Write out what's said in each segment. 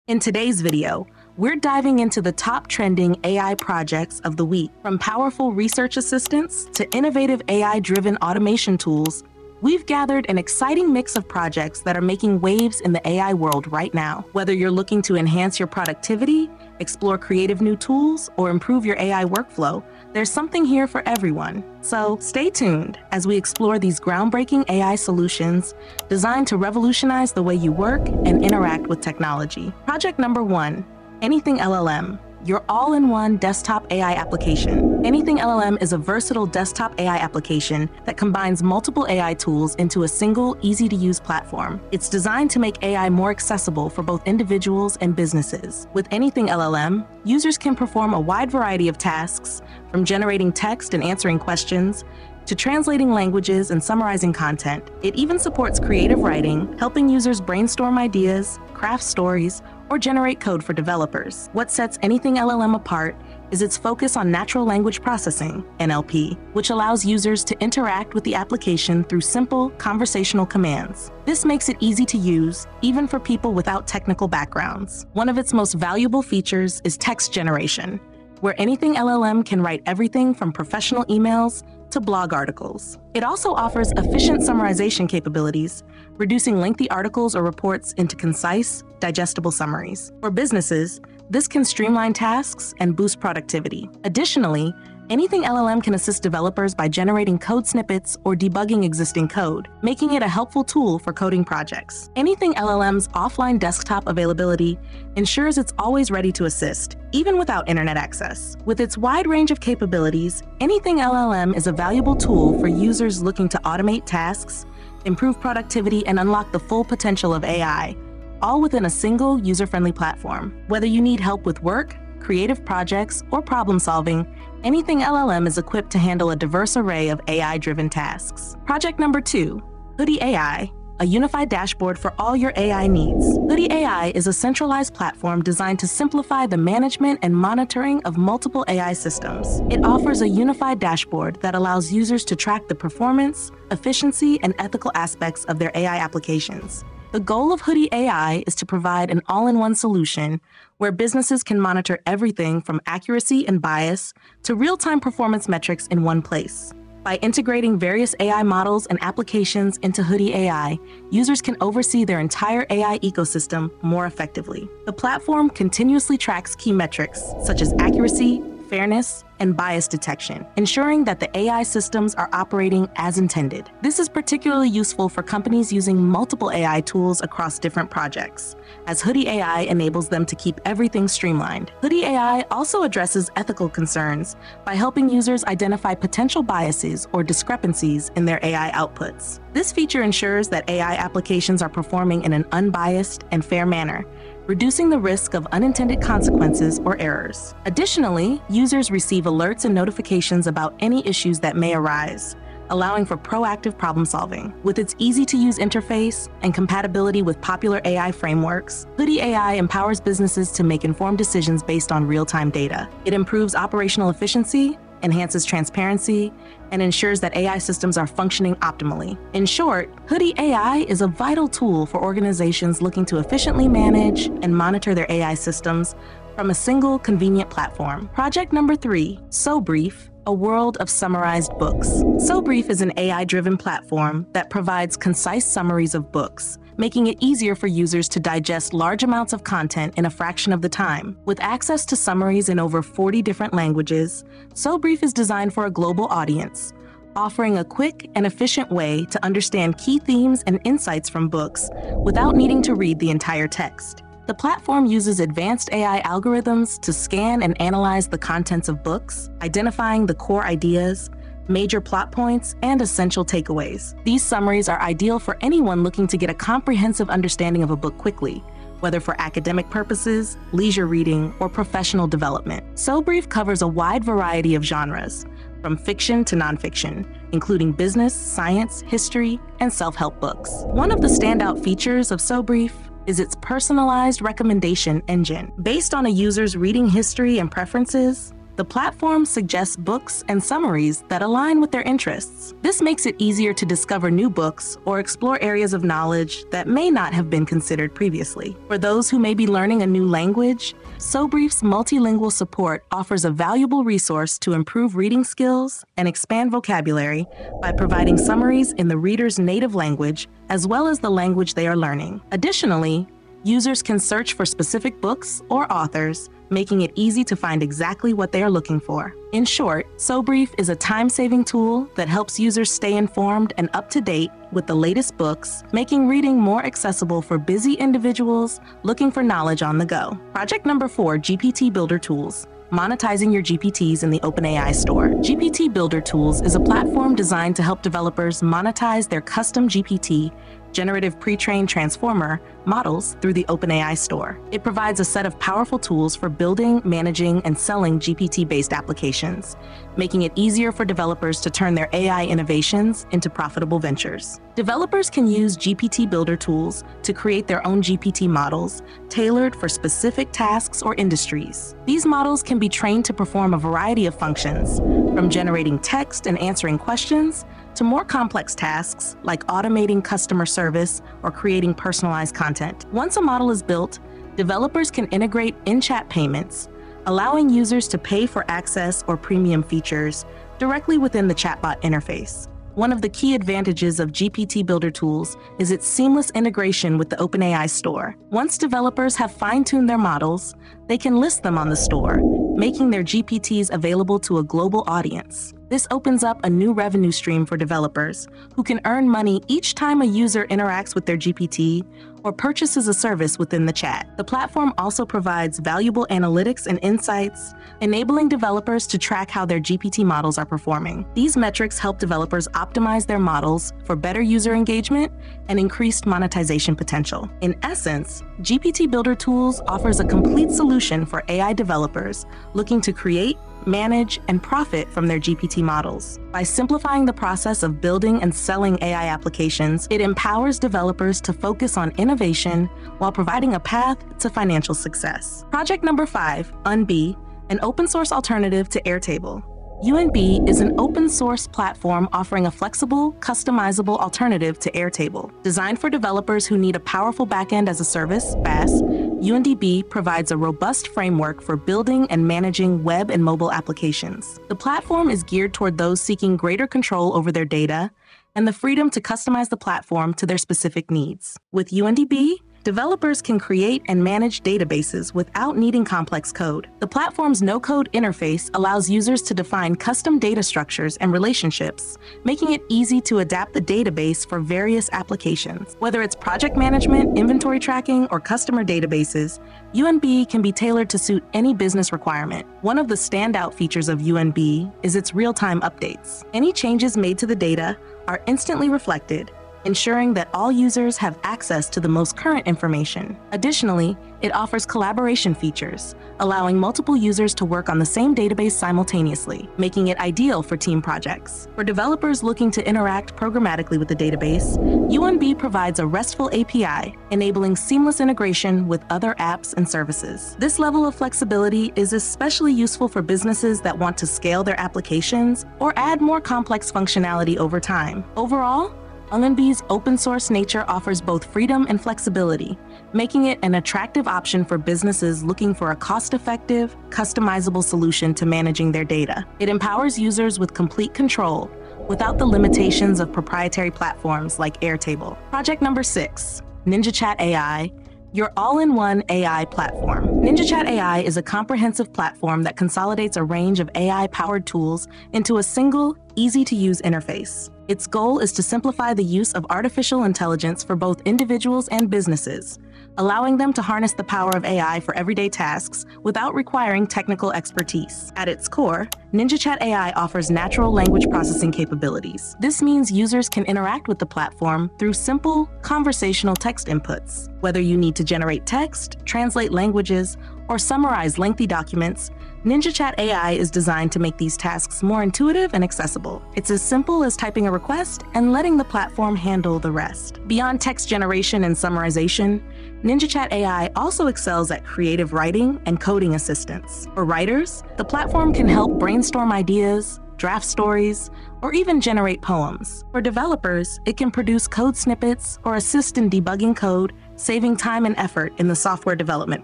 In today's video, we're diving into the top trending AI projects of the week. From powerful research assistants to innovative AI-driven automation tools, we've gathered an exciting mix of projects that are making waves in the AI world right now. Whether you're looking to enhance your productivity, explore creative new tools, or improve your AI workflow, there's something here for everyone. So stay tuned as we explore these groundbreaking AI solutions designed to revolutionize the way you work and interact with technology. Project number 1, AnythingLLM, your all-in-one desktop AI application. AnythingLLM is a versatile desktop AI application that combines multiple AI tools into a single, easy-to-use platform. It's designed to make AI more accessible for both individuals and businesses. With AnythingLLM, users can perform a wide variety of tasks, from generating text and answering questions, to translating languages and summarizing content. It even supports creative writing, helping users brainstorm ideas, craft stories, or generate code for developers. What sets AnythingLLM apart is its focus on natural language processing, NLP, which allows users to interact with the application through simple conversational commands. This makes it easy to use, even for people without technical backgrounds. One of its most valuable features is text generation, where AnythingLLM can write everything from professional emails to blog articles. It also offers efficient summarization capabilities, reducing lengthy articles or reports into concise, digestible summaries. For businesses, this can streamline tasks and boost productivity. Additionally, AnythingLLM can assist developers by generating code snippets or debugging existing code, making it a helpful tool for coding projects. AnythingLLM's offline desktop availability ensures it's always ready to assist, even without internet access. With its wide range of capabilities, AnythingLLM is a valuable tool for users looking to automate tasks, improve productivity, and unlock the full potential of AI, all within a single user-friendly platform. Whether you need help with work, creative projects, or problem solving, AnythingLLM is equipped to handle a diverse array of AI-driven tasks. Project number 2, Hoody AI, a unified dashboard for all your AI needs. Hoody AI is a centralized platform designed to simplify the management and monitoring of multiple AI systems. It offers a unified dashboard that allows users to track the performance, efficiency, and ethical aspects of their AI applications. The goal of Hoody AI is to provide an all-in-one solution where businesses can monitor everything from accuracy and bias to real-time performance metrics in one place. By integrating various AI models and applications into Hoody AI, users can oversee their entire AI ecosystem more effectively. The platform continuously tracks key metrics such as accuracy, fairness, and bias detection, ensuring that the AI systems are operating as intended. This is particularly useful for companies using multiple AI tools across different projects, as Hoody AI enables them to keep everything streamlined. Hoody AI also addresses ethical concerns by helping users identify potential biases or discrepancies in their AI outputs. This feature ensures that AI applications are performing in an unbiased and fair manner, reducing the risk of unintended consequences or errors. Additionally, users receive alerts and notifications about any issues that may arise, allowing for proactive problem solving. With its easy-to-use interface and compatibility with popular AI frameworks, Hoody AI empowers businesses to make informed decisions based on real-time data. It improves operational efficiency, enhances transparency, and ensures that AI systems are functioning optimally. In short, Hoody AI is a vital tool for organizations looking to efficiently manage and monitor their AI systems from a single, convenient platform. Project number 3, SoBrief, a world of summarized books. SoBrief is an AI-driven platform that provides concise summaries of books, making it easier for users to digest large amounts of content in a fraction of the time. With access to summaries in over 40 different languages, SoBrief is designed for a global audience, offering a quick and efficient way to understand key themes and insights from books without needing to read the entire text. The platform uses advanced AI algorithms to scan and analyze the contents of books, identifying the core ideas, major plot points, and essential takeaways. These summaries are ideal for anyone looking to get a comprehensive understanding of a book quickly, whether for academic purposes, leisure reading, or professional development. SoBrief covers a wide variety of genres, from fiction to nonfiction, including business, science, history, and self-help books. One of the standout features of SoBrief is its personalized recommendation engine. Based on a user's reading history and preferences, The platform suggests books and summaries that align with their interests. This makes it easier to discover new books or explore areas of knowledge that may not have been considered previously. For those who may be learning a new language, SoBrief's multilingual support offers a valuable resource to improve reading skills and expand vocabulary by providing summaries in the reader's native language as well as the language they are learning. Additionally, users can search for specific books or authors, making it easy to find exactly what they are looking for. In short, SoBrief is a time-saving tool that helps users stay informed and up-to-date with the latest books, making reading more accessible for busy individuals looking for knowledge on the go. Project number 4, GPT Builder Tools. Monetizing your GPTs in the OpenAI store. GPT Builder Tools is a platform designed to help developers monetize their custom GPT, generative pre-trained transformer models through the OpenAI store. It provides a set of powerful tools for building, managing, and selling GPT-based applications, making it easier for developers to turn their AI innovations into profitable ventures. Developers can use GPT Builder Tools to create their own GPT models tailored for specific tasks or industries. These models can be trained to perform a variety of functions, from generating text and answering questions to more complex tasks like automating customer service or creating personalized content. Once a model is built, developers can integrate in-chat payments, allowing users to pay for access or premium features directly within the chatbot interface. One of the key advantages of GPT Builder Tools is its seamless integration with the OpenAI store. Once developers have fine-tuned their models, they can list them on the store, making their GPTs available to a global audience. This opens up a new revenue stream for developers who can earn money each time a user interacts with their GPT or purchases a service within the chat. The platform also provides valuable analytics and insights, enabling developers to track how their GPT models are performing. These metrics help developers optimize their models for better user engagement and increased monetization potential. In essence, GPT Builder Tools offers a complete solution for AI developers looking to create, manage, and profit from their GPT models. By simplifying the process of building and selling AI applications, it empowers developers to focus on innovation while providing a path to financial success. Project number 5, Undb, an open source alternative to Airtable. Undb is an open source platform offering a flexible, customizable alternative to Airtable. Designed for developers who need a powerful backend as a service, BaaS, Undb provides a robust framework for building and managing web and mobile applications. The platform is geared toward those seeking greater control over their data and the freedom to customize the platform to their specific needs. With Undb, developers can create and manage databases without needing complex code. The platform's no-code interface allows users to define custom data structures and relationships, making it easy to adapt the database for various applications. Whether it's project management, inventory tracking, or customer databases, Undb can be tailored to suit any business requirement. One of the standout features of Undb is its real-time updates. Any changes made to the data are instantly reflected, ensuring that all users have access to the most current information. Additionally, it offers collaboration features, allowing multiple users to work on the same database simultaneously, making it ideal for team projects. For developers looking to interact programmatically with the database, Undb provides a RESTful API, enabling seamless integration with other apps and services. This level of flexibility is especially useful for businesses that want to scale their applications or add more complex functionality over time. Overall, Undb's open-source nature offers both freedom and flexibility, making it an attractive option for businesses looking for a cost-effective, customizable solution to managing their data. It empowers users with complete control without the limitations of proprietary platforms like Airtable. Project number 6, NinjaChat AI, your all-in-one AI platform. NinjaChat AI is a comprehensive platform that consolidates a range of AI-powered tools into a single, easy-to-use interface. Its goal is to simplify the use of artificial intelligence for both individuals and businesses, allowing them to harness the power of AI for everyday tasks without requiring technical expertise. At its core, NinjaChat AI offers natural language processing capabilities. This means users can interact with the platform through simple, conversational text inputs. Whether you need to generate text, translate languages, or summarize lengthy documents, NinjaChat AI is designed to make these tasks more intuitive and accessible. It's as simple as typing a request and letting the platform handle the rest. Beyond text generation and summarization, NinjaChat AI also excels at creative writing and coding assistance. For writers, the platform can help brainstorm ideas, draft stories, or even generate poems. For developers, it can produce code snippets or assist in debugging code, saving time and effort in the software development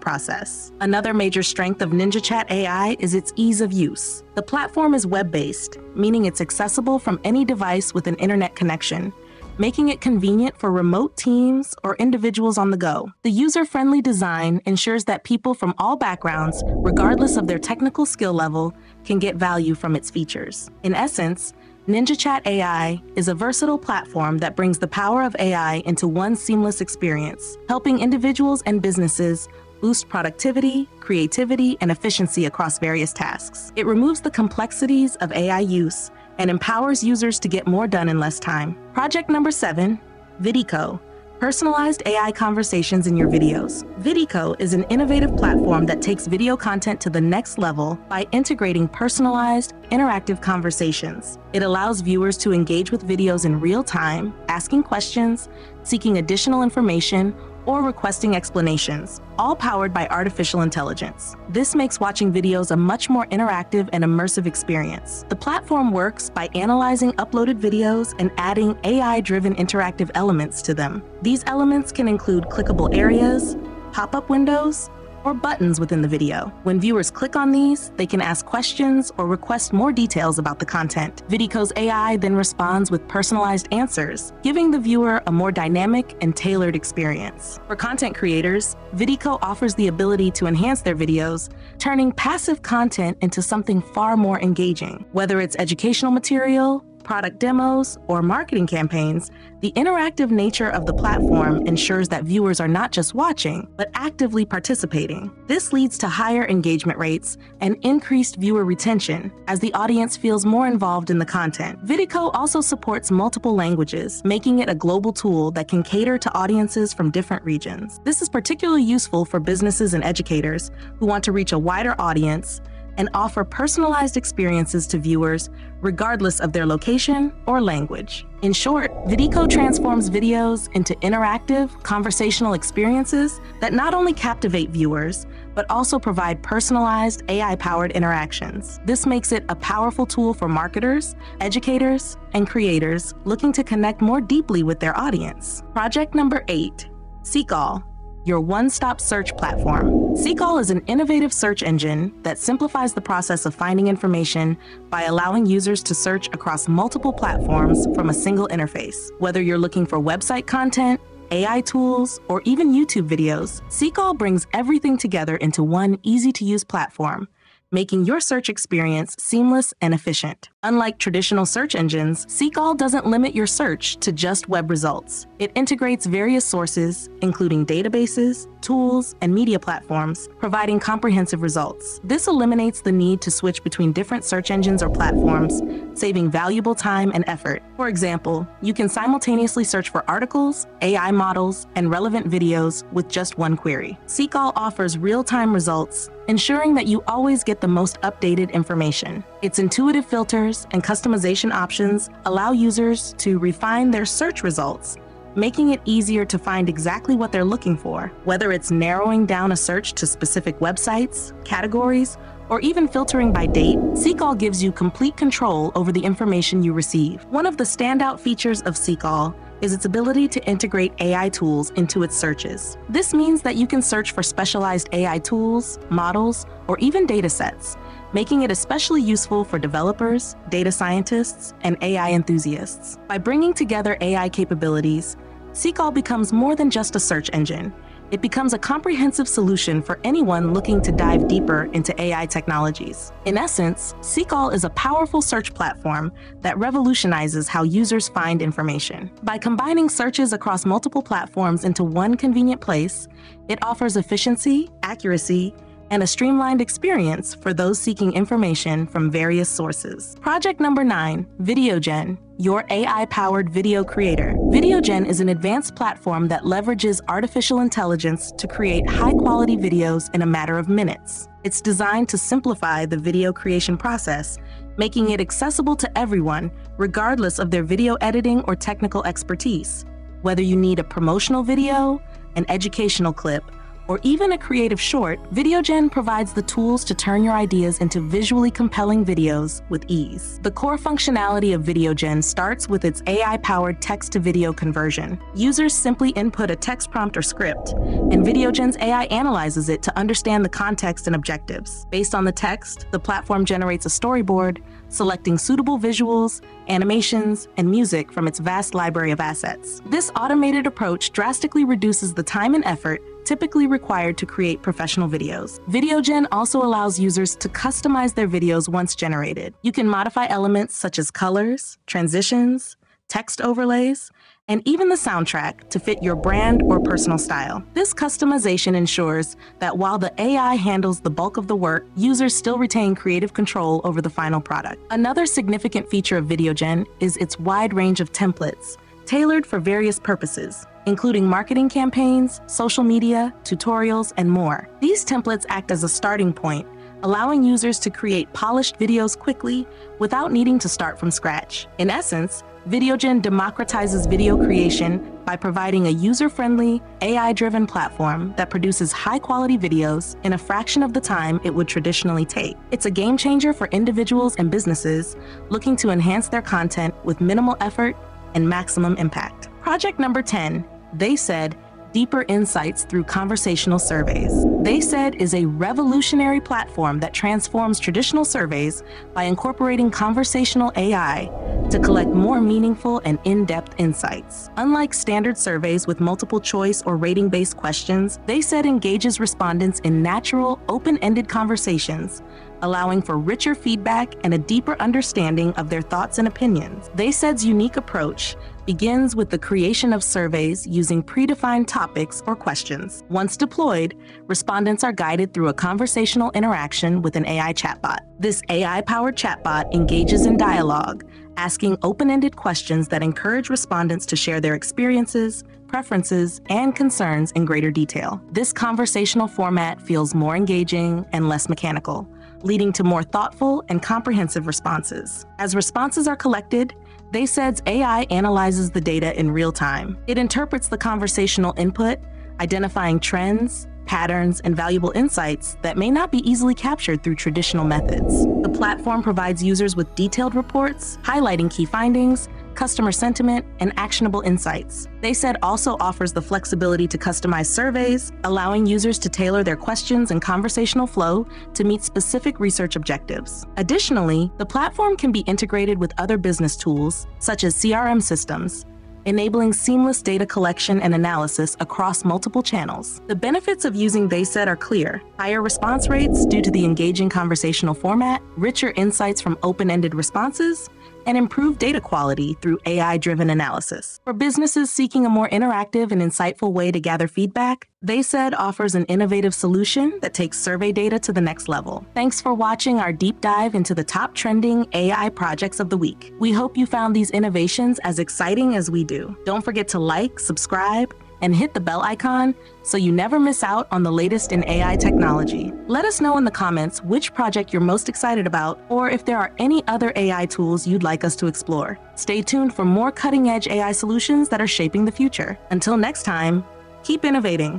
process. Another major strength of NinjaChat AI is its ease of use. The platform is web-based, meaning it's accessible from any device with an internet connection, making it convenient for remote teams or individuals on the go. The user-friendly design ensures that people from all backgrounds, regardless of their technical skill level, can get value from its features. In essence, NinjaChat AI is a versatile platform that brings the power of AI into one seamless experience, helping individuals and businesses boost productivity, creativity, and efficiency across various tasks. It removes the complexities of AI use and empowers users to get more done in less time. Project number 7, Videco. Personalized AI conversations in your videos. Videco is an innovative platform that takes video content to the next level by integrating personalized, interactive conversations. It allows viewers to engage with videos in real time, asking questions, seeking additional information, or requesting explanations, all powered by artificial intelligence. This makes watching videos a much more interactive and immersive experience. The platform works by analyzing uploaded videos and adding AI-driven interactive elements to them. These elements can include clickable areas, pop-up windows, or buttons within the video. When viewers click on these, they can ask questions or request more details about the content. Videco's AI then responds with personalized answers, giving the viewer a more dynamic and tailored experience. For content creators, Videco offers the ability to enhance their videos, turning passive content into something far more engaging. Whether it's educational material, product demos, or marketing campaigns, the interactive nature of the platform ensures that viewers are not just watching, but actively participating. This leads to higher engagement rates and increased viewer retention as the audience feels more involved in the content. Videco also supports multiple languages, making it a global tool that can cater to audiences from different regions. This is particularly useful for businesses and educators who want to reach a wider audience and offer personalized experiences to viewers regardless of their location or language. In short, Videco transforms videos into interactive, conversational experiences that not only captivate viewers, but also provide personalized, AI-powered interactions. This makes it a powerful tool for marketers, educators, and creators looking to connect more deeply with their audience. Project number 8, SeekAll, your one-stop search platform. SeekAll is an innovative search engine that simplifies the process of finding information by allowing users to search across multiple platforms from a single interface. Whether you're looking for website content, AI tools, or even YouTube videos, SeekAll brings everything together into one easy-to-use platform, making your search experience seamless and efficient. Unlike traditional search engines, SeekAll doesn't limit your search to just web results. It integrates various sources, including databases, tools, and media platforms, providing comprehensive results. This eliminates the need to switch between different search engines or platforms, saving valuable time and effort. For example, you can simultaneously search for articles, AI models, and relevant videos with just one query. SeekAll offers real-time results, ensuring that you always get the most updated information. Its intuitive filters and customization options allow users to refine their search results, making it easier to find exactly what they're looking for. Whether it's narrowing down a search to specific websites, categories, or even filtering by date, SeekAll gives you complete control over the information you receive. One of the standout features of SeekAll is its ability to integrate AI tools into its searches. This means that you can search for specialized AI tools, models, or even data sets, making it especially useful for developers, data scientists, and AI enthusiasts. By bringing together AI capabilities, SeekAll becomes more than just a search engine. It becomes a comprehensive solution for anyone looking to dive deeper into AI technologies. In essence, SeekAll is a powerful search platform that revolutionizes how users find information. By combining searches across multiple platforms into one convenient place, it offers efficiency, accuracy, and a streamlined experience for those seeking information from various sources. Project number 9, VideoGen, your AI-powered video creator. VideoGen is an advanced platform that leverages artificial intelligence to create high-quality videos in a matter of minutes. It's designed to simplify the video creation process, making it accessible to everyone, regardless of their video editing or technical expertise. Whether you need a promotional video, an educational clip, or even a creative short, VideoGen provides the tools to turn your ideas into visually compelling videos with ease. The core functionality of VideoGen starts with its AI-powered text-to-video conversion. Users simply input a text prompt or script, and VideoGen's AI analyzes it to understand the context and objectives. Based on the text, the platform generates a storyboard, selecting suitable visuals, animations, and music from its vast library of assets. This automated approach drastically reduces the time and effort typically required to create professional videos. VideoGen also allows users to customize their videos once generated. You can modify elements such as colors, transitions, text overlays, and even the soundtrack to fit your brand or personal style. This customization ensures that while the AI handles the bulk of the work, users still retain creative control over the final product. Another significant feature of VideoGen is its wide range of templates, tailored for various purposes, including marketing campaigns, social media, tutorials, and more. These templates act as a starting point, allowing users to create polished videos quickly without needing to start from scratch. In essence, VideoGen democratizes video creation by providing a user-friendly, AI-driven platform that produces high-quality videos in a fraction of the time it would traditionally take. It's a game changer for individuals and businesses looking to enhance their content with minimal effort and maximum impact. Project number 10, TheySaid, deeper insights through conversational surveys. TheySaid is a revolutionary platform that transforms traditional surveys by incorporating conversational AI to collect more meaningful and in-depth insights. Unlike standard surveys with multiple choice or rating-based questions, TheySaid engages respondents in natural, open-ended conversations, allowing for richer feedback and a deeper understanding of their thoughts and opinions. TheySaid's unique approach begins with the creation of surveys using predefined topics or questions. Once deployed, respondents are guided through a conversational interaction with an AI chatbot. This AI-powered chatbot engages in dialogue, asking open-ended questions that encourage respondents to share their experiences, preferences, and concerns in greater detail. This conversational format feels more engaging and less mechanical, leading to more thoughtful and comprehensive responses. As responses are collected, TheySaid's AI analyzes the data in real time. It interprets the conversational input, identifying trends, patterns, and valuable insights that may not be easily captured through traditional methods. The platform provides users with detailed reports, highlighting key findings, customer sentiment, and actionable insights. TheySaid also offers the flexibility to customize surveys, allowing users to tailor their questions and conversational flow to meet specific research objectives. Additionally, the platform can be integrated with other business tools, such as CRM systems, enabling seamless data collection and analysis across multiple channels. The benefits of using TheySaid are clear: higher response rates due to the engaging conversational format, richer insights from open-ended responses, and improved data quality through AI-driven analysis. For businesses seeking a more interactive and insightful way to gather feedback, TheySaid offers an innovative solution that takes survey data to the next level. Thanks for watching our deep dive into the top trending AI projects of the week. We hope you found these innovations as exciting as we do. Don't forget to like, subscribe, and hit the bell icon so you never miss out on the latest in AI technology. Let us know in the comments which project you're most excited about, or if there are any other AI tools you'd like us to explore. Stay tuned for more cutting-edge AI solutions that are shaping the future. Until next time, keep innovating.